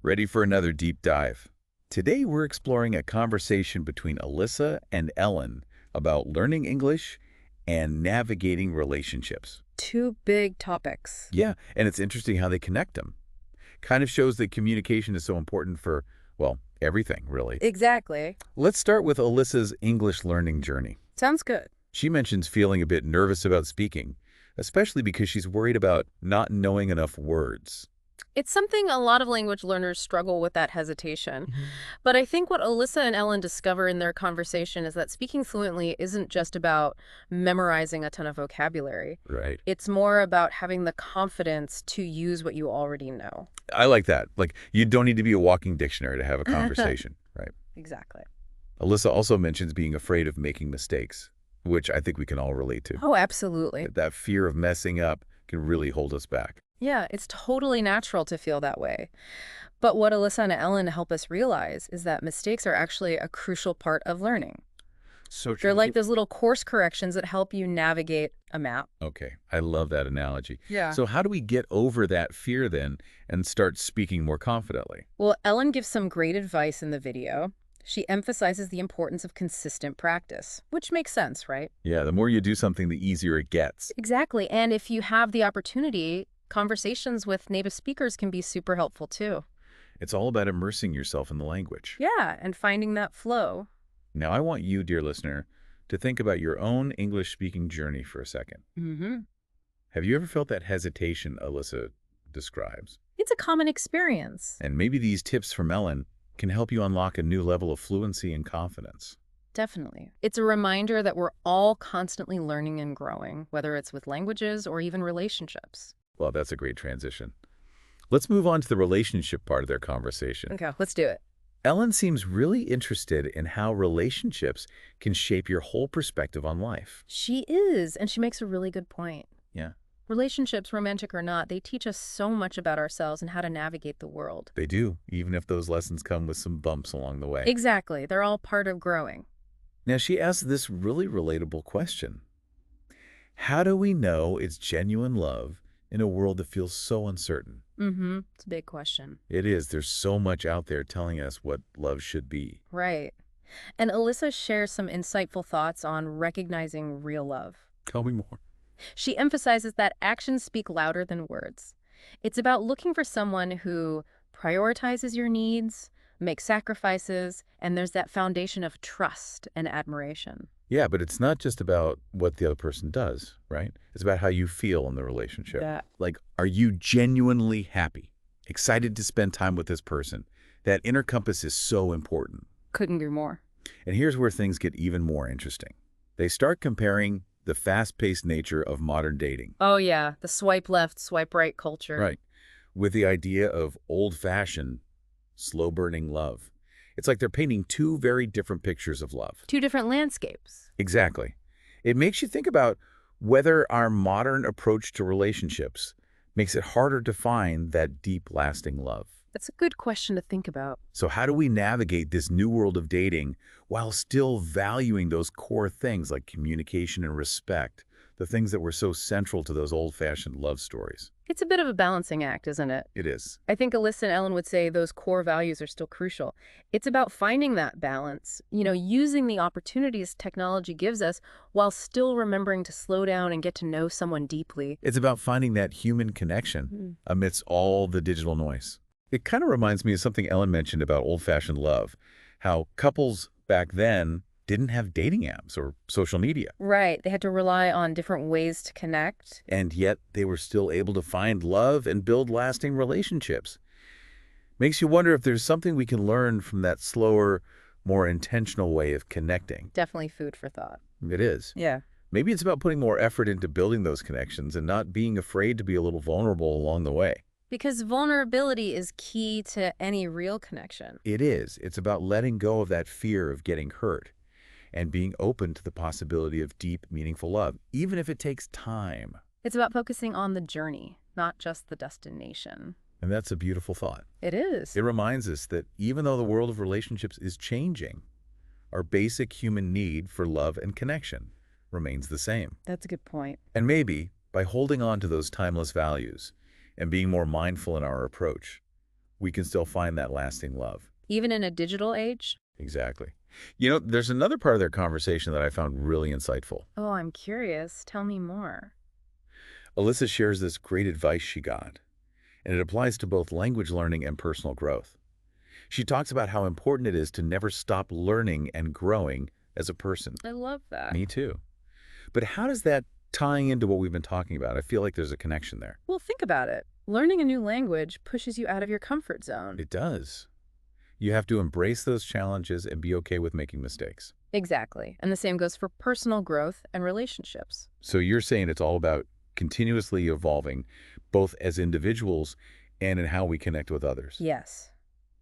Ready for another deep dive? Today we're exploring a conversation between Alyssa and Ellen about learning English and navigating relationships. Two big topics. Yeah, and it's interesting how they connect them. Kind of shows that communication is so important for, well, everything, really. Exactly. Let's start with Alyssa's English learning journey. Sounds good. She mentions feeling a bit nervous about speaking, especially because she's worried about not knowing enough words. It's something a lot of language learners struggle with, that hesitation. But I think what Alyssa and Ellen discover in their conversation is that speaking fluently isn't just about memorizing a ton of vocabulary. Right. It's more about having the confidence to use what you already know. I like that. Like, you don't need to be a walking dictionary to have a conversation, right? Exactly. Alyssa also mentions being afraid of making mistakes, which I think we can all relate to. Oh, absolutely. That fear of messing up can really hold us back. Yeah, it's totally natural to feel that way. But what Alyssa and Ellen help us realize is that mistakes are actually a crucial part of learning. So They're true. like those little course corrections that help you navigate a map. Okay, I love that analogy. Yeah. So how do we get over that fear then and start speaking more confidently? Well, Ellen gives some great advice in the video. She emphasizes the importance of consistent practice, which makes sense, right? Yeah, the more you do something, the easier it gets. Exactly. And if you have the opportunity, conversations with native speakers can be super helpful too. It's all about immersing yourself in the language. Yeah, and finding that flow. Now, I want you, dear listener, to think about your own English-speaking journey for a second. Have you ever felt that hesitation Alyssa describes? It's a common experience. And maybe these tips from Ellen can help you unlock a new level of fluency and confidence. Definitely. It's a reminder that we're all constantly learning and growing, whether it's with languages or even relationships. Well, that's a great transition. Let's move on to the relationship part of their conversation. Okay, let's do it. Ellen seems really interested in how relationships can shape your whole perspective on life. She is, and she makes a really good point. Yeah, Relationships, romantic or not, they teach us so much about ourselves and how to navigate the world. they do, even if those lessons come with some bumps along the way. Exactly. They're all part of growing. Now, she asks this really relatable question. How do we know it's genuine love in a world that feels so uncertain? It's a big question. It is. There's so much out there telling us what love should be. Right. And Alyssa shares some insightful thoughts on recognizing real love. Tell me more. She emphasizes that actions speak louder than words. It's about looking for someone who prioritizes your needs, makes sacrifices, and there's that foundation of trust and admiration. Yeah, but it's not just about what the other person does, right? It's about how you feel in the relationship. Yeah. Like, are you genuinely happy, excited to spend time with this person? That inner compass is so important. Couldn't agree more. And here's where things get even more interesting. They start comparing the fast-paced nature of modern dating. Oh, yeah. The swipe left, swipe right culture. Right. With the idea of old-fashioned, slow-burning love. It's like they're painting two very different pictures of love. Two different landscapes. Exactly. It makes you think about whether our modern approach to relationships makes it harder to find that deep, lasting love. That's a good question to think about. So how do we navigate this new world of dating while still valuing those core things like communication and respect, the things that were so central to those old-fashioned love stories? It's a bit of a balancing act, isn't it? It is. I think Alyssa and Ellen would say those core values are still crucial. It's about finding that balance, using the opportunities technology gives us while still remembering to slow down and get to know someone deeply. It's about finding that human connection amidst all the digital noise. It kind of reminds me of something Ellen mentioned about old-fashioned love, how couples back then didn't have dating apps or social media. Right. They had to rely on different ways to connect. And yet they were still able to find love and build lasting relationships. Makes you wonder if there's something we can learn from that slower, more intentional way of connecting. Definitely food for thought. It is. Yeah. Maybe it's about putting more effort into building those connections and not being afraid to be a little vulnerable along the way. Because vulnerability is key to any real connection. It is. It's about letting go of that fear of getting hurt and being open to the possibility of deep, meaningful love, even if it takes time. It's about focusing on the journey, not just the destination. And that's a beautiful thought. It is. It reminds us that even though the world of relationships is changing, our basic human need for love and connection remains the same. That's a good point. And maybe by holding on to those timeless values and being more mindful in our approach, we can still find that lasting love. Even in a digital age? Exactly. There's another part of their conversation that I found really insightful. Oh, I'm curious. Tell me more. Alyssa shares this great advice she got, and it applies to both language learning and personal growth. She talks about how important it is to never stop learning and growing as a person. I love that. Me too. But how does that tying into what we've been talking about? I feel like there's a connection there. Well, think about it. Learning a new language pushes you out of your comfort zone. It does. You have to embrace those challenges and be okay with making mistakes. Exactly. And the same goes for personal growth and relationships. So you're saying it's all about continuously evolving, both as individuals and in how we connect with others. Yes.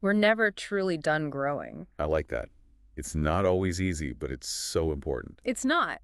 We're never truly done growing. I like that. It's not always easy, but it's so important. It's not.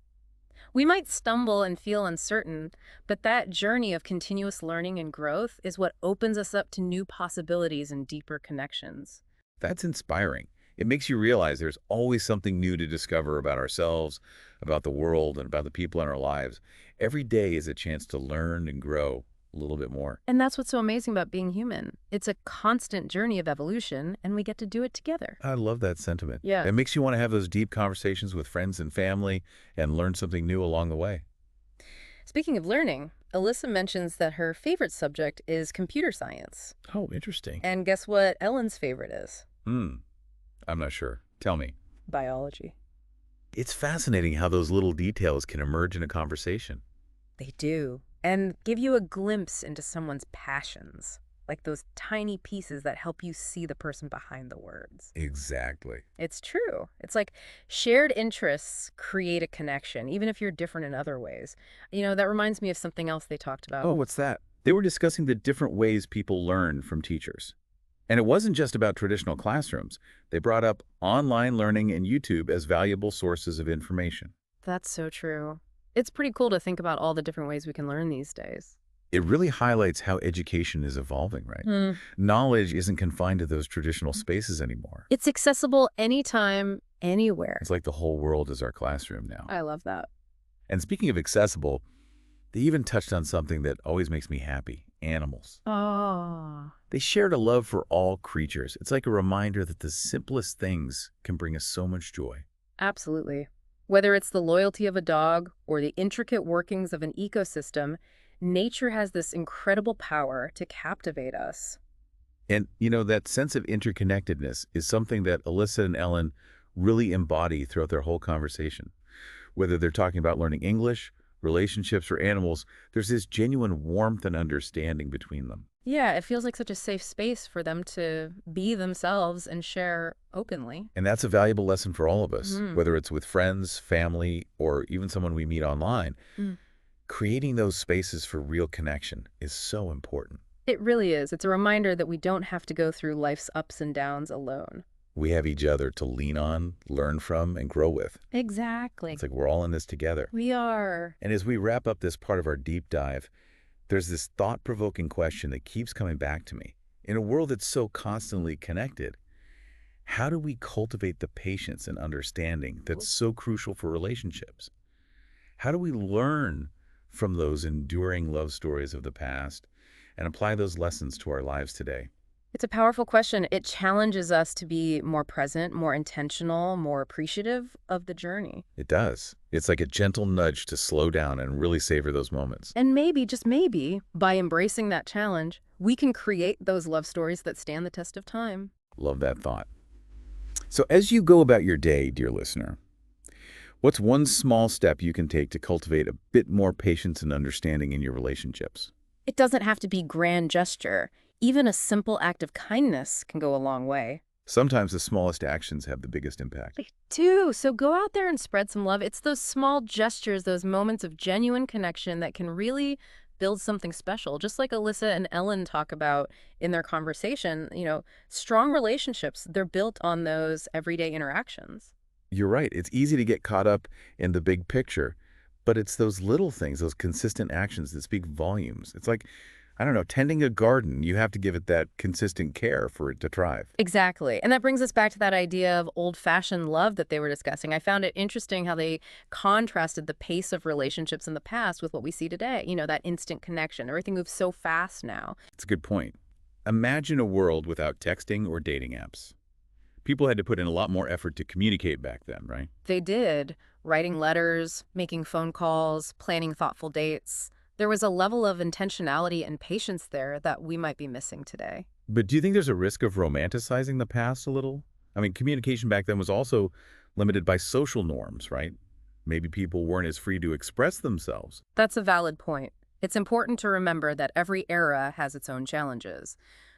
We might stumble and feel uncertain, but that journey of continuous learning and growth is what opens us up to new possibilities and deeper connections. That's inspiring. It makes you realize there's always something new to discover about ourselves, about the world, and about the people in our lives. Every day is a chance to learn and grow a little bit more. And that's what's so amazing about being human. It's a constant journey of evolution, and we get to do it together. I love that sentiment. Yeah. It makes you want to have those deep conversations with friends and family and learn something new along the way. Speaking of learning, Alyssa mentions that her favorite subject is computer science. Oh, interesting. And guess what Ellen's favorite is? I'm not sure. Tell me. Biology. It's fascinating how those little details can emerge in a conversation. They do. And give you a glimpse into someone's passions, like those tiny pieces that help you see the person behind the words. Exactly. It's true. It's like shared interests create a connection, even if you're different in other ways. That reminds me of something else they talked about. Oh, what's that? They were discussing the different ways people learn from teachers. And it wasn't just about traditional classrooms. They brought up online learning and YouTube as valuable sources of information. That's so true. It's pretty cool to think about all the different ways we can learn these days. It really highlights how education is evolving, right? Knowledge isn't confined to those traditional spaces anymore. It's accessible anytime, anywhere. It's like the whole world is our classroom now. I love that. And speaking of accessible, they even touched on something that always makes me happy: animals. Oh. They shared a love for all creatures. It's like a reminder that the simplest things can bring us so much joy. Absolutely. Whether it's the loyalty of a dog or the intricate workings of an ecosystem, nature has this incredible power to captivate us. And, that sense of interconnectedness is something that Alyssa and Ellen really embody throughout their whole conversation. Whether they're talking about learning English, relationships, or animals, there's this genuine warmth and understanding between them. Yeah, it feels like such a safe space for them to be themselves and share openly. And that's a valuable lesson for all of us, whether it's with friends, family, or even someone we meet online. Creating those spaces for real connection is so important. It really is. It's a reminder that we don't have to go through life's ups and downs alone. We have each other to lean on, learn from, and grow with. Exactly. It's like we're all in this together. We are. And as we wrap up this part of our deep dive, there's this thought-provoking question that keeps coming back to me. In a world that's so constantly connected, how do we cultivate the patience and understanding that's so crucial for relationships? How do we learn from those enduring love stories of the past and apply those lessons to our lives today? It's a powerful question. It challenges us to be more present, more intentional, more appreciative of the journey. It does. It's like a gentle nudge to slow down and really savor those moments. And maybe, just maybe, by embracing that challenge, we can create those love stories that stand the test of time. Love that thought. So as you go about your day, dear listener, what's one small step you can take to cultivate a bit more patience and understanding in your relationships? It doesn't have to be grand gesture. Even a simple act of kindness can go a long way. Sometimes the smallest actions have the biggest impact. They do. So go out there and spread some love. It's those small gestures, those moments of genuine connection that can really build something special. Just like Alyssa and Ellen talk about in their conversation, strong relationships, they're built on those everyday interactions. You're right. It's easy to get caught up in the big picture, but it's those little things, those consistent actions that speak volumes. It's like, I don't know, tending a garden. You have to give it that consistent care for it to thrive. Exactly. And that brings us back to that idea of old-fashioned love that they were discussing. I found it interesting how they contrasted the pace of relationships in the past with what we see today. That instant connection. Everything moves so fast now. It's a good point. Imagine a world without texting or dating apps. People had to put in a lot more effort to communicate back then, right? They did, writing letters, making phone calls, planning thoughtful dates. There was a level of intentionality and patience there that we might be missing today. But do you think there's a risk of romanticizing the past a little? I mean, communication back then was also limited by social norms, right? Maybe people weren't as free to express themselves. That's a valid point. It's important to remember that every era has its own challenges.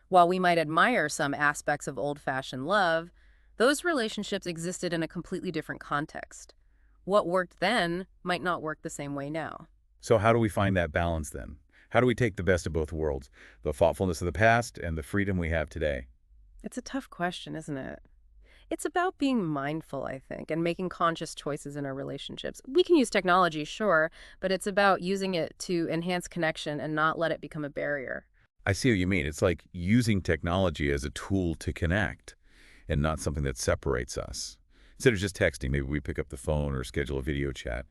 While we might admire some aspects of old-fashioned love, those relationships existed in a completely different context. What worked then might not work the same way now. So how do we find that balance then? How do we take the best of both worlds, the thoughtfulness of the past and the freedom we have today? It's a tough question, isn't it? It's about being mindful, I think, and making conscious choices in our relationships. We can use technology, sure, but it's about using it to enhance connection and not let it become a barrier. I see what you mean. It's like using technology as a tool to connect and not something that separates us. Instead of just texting, maybe we pick up the phone or schedule a video chat.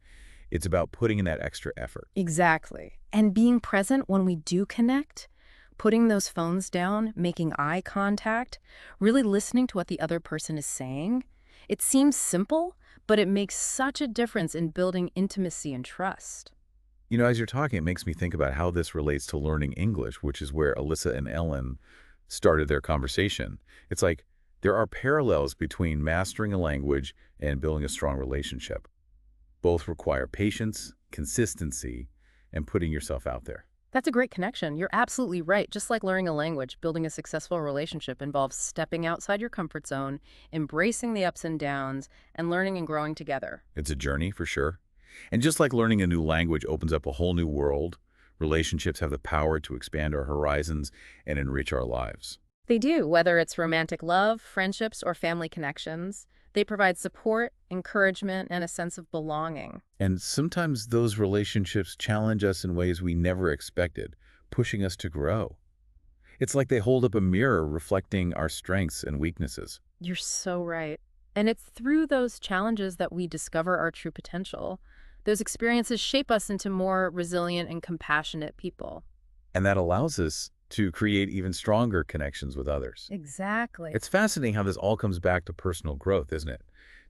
It's about putting in that extra effort. Exactly. And being present when we do connect, putting those phones down, making eye contact, really listening to what the other person is saying. It seems simple, but it makes such a difference in building intimacy and trust. You know, as you're talking, it makes me think about how this relates to learning English, which is where Alyssa and Ellen started their conversation. It's like there are parallels between mastering a language and building a strong relationship. Both require patience, consistency, and putting yourself out there. That's a great connection. You're absolutely right. Just like learning a language, building a successful relationship involves stepping outside your comfort zone, embracing the ups and downs, and learning and growing together. It's a journey for sure. And just like learning a new language opens up a whole new world, relationships have the power to expand our horizons and enrich our lives. They do, whether it's romantic love, friendships, or family connections. They provide support, encouragement, and a sense of belonging. And sometimes those relationships challenge us in ways we never expected, pushing us to grow. It's like they hold up a mirror reflecting our strengths and weaknesses. You're so right. And it's through those challenges that we discover our true potential. Those experiences shape us into more resilient and compassionate people. And that allows us to create even stronger connections with others. Exactly. It's fascinating how this all comes back to personal growth, isn't it?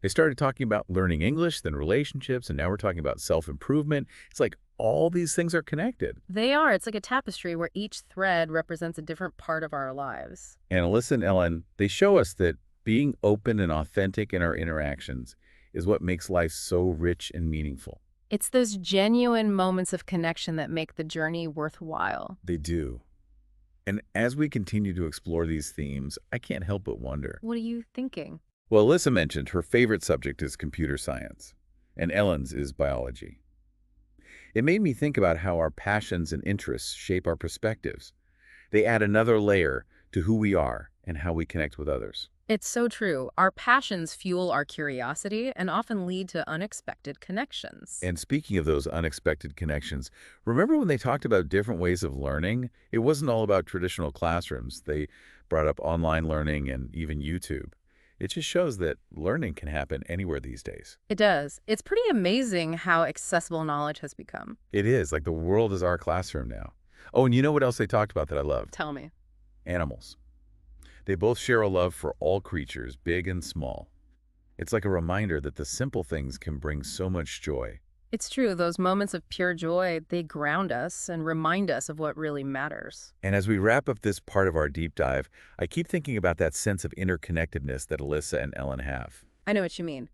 They started talking about learning English, then relationships, and now we're talking about self-improvement. It's like all these things are connected. They are. It's like a tapestry where each thread represents a different part of our lives. And Alyssa and Ellen, they show us that being open and authentic in our interactions is what makes life so rich and meaningful. It's those genuine moments of connection that make the journey worthwhile. They do. And as we continue to explore these themes, I can't help but wonder. What are you thinking? Well, Alyssa mentioned her favorite subject is computer science, and Ellen's is biology. It made me think about how our passions and interests shape our perspectives. They add another layer to who we are and how we connect with others. It's so true. Our passions fuel our curiosity and often lead to unexpected connections. And speaking of those unexpected connections, remember when they talked about different ways of learning? It wasn't all about traditional classrooms. They brought up online learning and even YouTube. It just shows that learning can happen anywhere these days. It does. It's pretty amazing how accessible knowledge has become. It is, like the world is our classroom now. Oh, and you know what else they talked about that I loved? Tell me. Animals. They both share a love for all creatures, big and small. It's like a reminder that the simple things can bring so much joy. It's true. Those moments of pure joy, they ground us and remind us of what really matters. And as we wrap up this part of our deep dive, I keep thinking about that sense of interconnectedness that Alyssa and Ellen have. I know what you mean.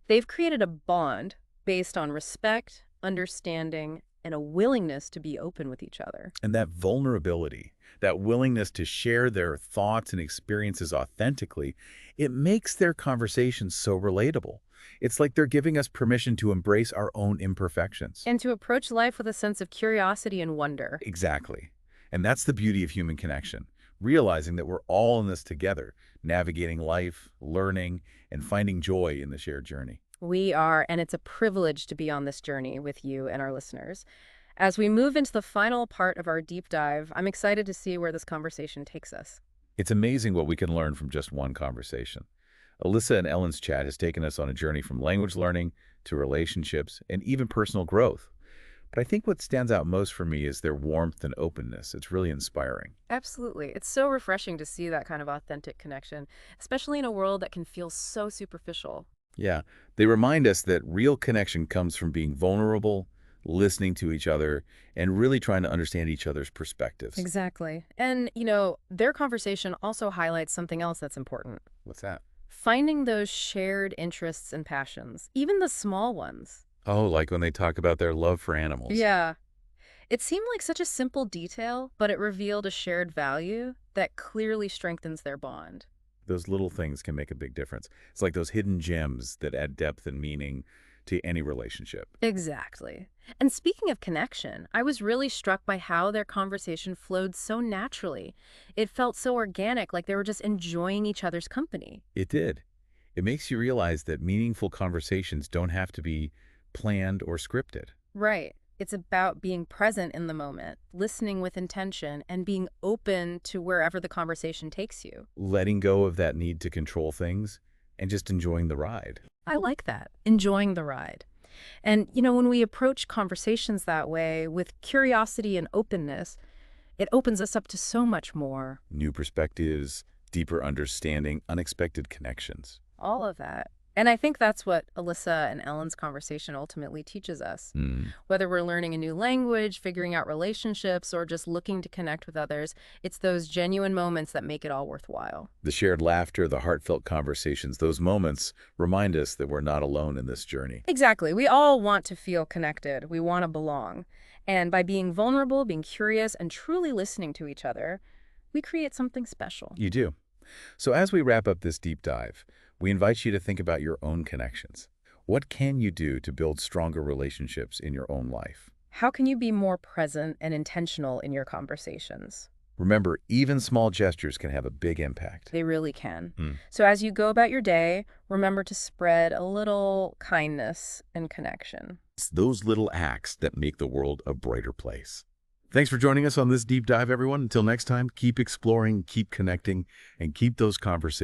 They've created a bond based on respect, understanding, and a willingness to be open with each other. And that vulnerability, that willingness to share their thoughts and experiences authentically, it makes their conversations so relatable. It's like they're giving us permission to embrace our own imperfections. And to approach life with a sense of curiosity and wonder. Exactly. And that's the beauty of human connection, realizing that we're all in this together, navigating life, learning, and finding joy in the shared journey. We are, and it's a privilege to be on this journey with you and our listeners. As we move into the final part of our deep dive, I'm excited to see where this conversation takes us. It's amazing what we can learn from just one conversation. Alyssa and Ellen's chat has taken us on a journey from language learning to relationships and even personal growth. But I think what stands out most for me is their warmth and openness. It's really inspiring. Absolutely. It's so refreshing to see that kind of authentic connection, especially in a world that can feel so superficial. Yeah, they remind us that real connection comes from being vulnerable, listening to each other, and really trying to understand each other's perspectives. Exactly. And, their conversation also highlights something else that's important. What's that? Finding those shared interests and passions, even the small ones. Oh, like when they talk about their love for animals. Yeah. It seemed like such a simple detail, but it revealed a shared value that clearly strengthens their bond. Those little things can make a big difference. It's like those hidden gems that add depth and meaning to any relationship. Exactly. And speaking of connection, I was really struck by how their conversation flowed so naturally. It felt so organic, like they were just enjoying each other's company. It did. It makes you realize that meaningful conversations don't have to be planned or scripted. Right. It's about being present in the moment, listening with intention, and being open to wherever the conversation takes you. Letting go of that need to control things and just enjoying the ride. I like that. Enjoying the ride. And, when we approach conversations that way with curiosity and openness, it opens us up to so much more. New perspectives, deeper understanding, unexpected connections. All of that. And I think that's what Alyssa and Ellen's conversation ultimately teaches us. Hmm. Whether we're learning a new language, figuring out relationships, or just looking to connect with others, it's those genuine moments that make it all worthwhile. The shared laughter, the heartfelt conversations, those moments remind us that we're not alone in this journey. Exactly. We all want to feel connected. We want to belong. And by being vulnerable, being curious, and truly listening to each other, we create something special. You do. So as we wrap up this deep dive, we invite you to think about your own connections. What can you do to build stronger relationships in your own life? How can you be more present and intentional in your conversations? Remember, even small gestures can have a big impact. They really can. Mm. So as you go about your day, remember to spread a little kindness and connection. It's those little acts that make the world a brighter place. Thanks for joining us on this deep dive, everyone. Until next time, keep exploring, keep connecting, and keep those conversations